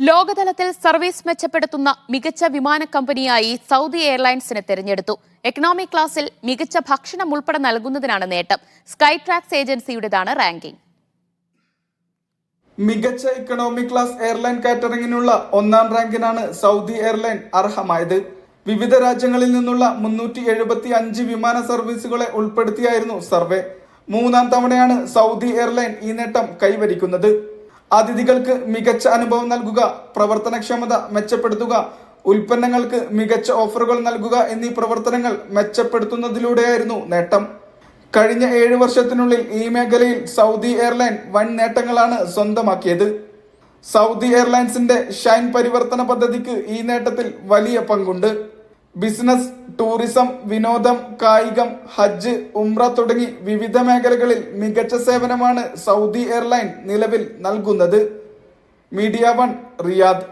ലോകതലത്തിൽ service മെച്ചപ്പെടുത്തുന്ന മികച്ച വിമാന കമ്പനിയായി സൗദി എയർലൈൻസിനെ തെരഞ്ഞെടുത്തു. എക്കണോമി ക്ലാസിൽ മികച്ച ഭക്ഷണം ഉൾപ്പെടെ നൽകുന്നതിനാണ് നേട്ടം. സ്കൈ ട്രാക്സ് ഏജൻസിയുടേതാണ് റാങ്കിംഗ്. മികച്ച ഇക്കണോമി ക്ലാസ് എയർലൈൻ കാറ്ററിംഗിനുള്ള ഒന്നാം റാങ്കിനാണ് സൗദി എയർലൈൻ അർഹമായത്. വിവിധ രാജ്യങ്ങളിൽ നിന്നുള്ള 375 വിമാന സർവീസുകളെ ഉൾപ്പെടുത്തിയായിരുന്നു സർവേ. മൂന്നാം തവണയാണ് സൗദി എയർലൈൻ ഈ നേട്ടം കൈവരിക്കുന്നത്. അതിഥികൾക്ക് മികച്ച അനുഭവം നൽകുക, പ്രവർത്തനക്ഷമത മെച്ചപ്പെടുത്തുക, ഉൽപ്പന്നങ്ങൾക്ക് മികച്ച ഓഫറുകൾ നൽകുക എന്നീ പ്രവർത്തനങ്ങൾ മെച്ചപ്പെടുത്തുന്നതിലൂടെയായിരുന്നു നേട്ടം. കഴിഞ്ഞ 7 വർഷത്തിനുള്ളിൽ ഈ മേഖലയിൽ സൗദി എയർലൈൻ വൻ നേട്ടങ്ങളാണ് സ്വന്തമാക്കിയത്. സൗദി എയർലൈൻസിന്റെ ഷൈൻ പരിവർത്തന പദ്ധതിക്ക് ഈ നേട്ടത്തിൽ വലിയ പങ്കുണ്ട്. ബിസിനസ്, ടൂറിസം, വിനോദം, കായികം, ഹജ്ജ്, ഉംറ തുടങ്ങി വിവിധ മേഖലകളിൽ മികച്ച സേവനമാണ് സൗദി എയർലൈൻ നിലവിൽ നൽകുന്നത്. Media 1, Riyadh.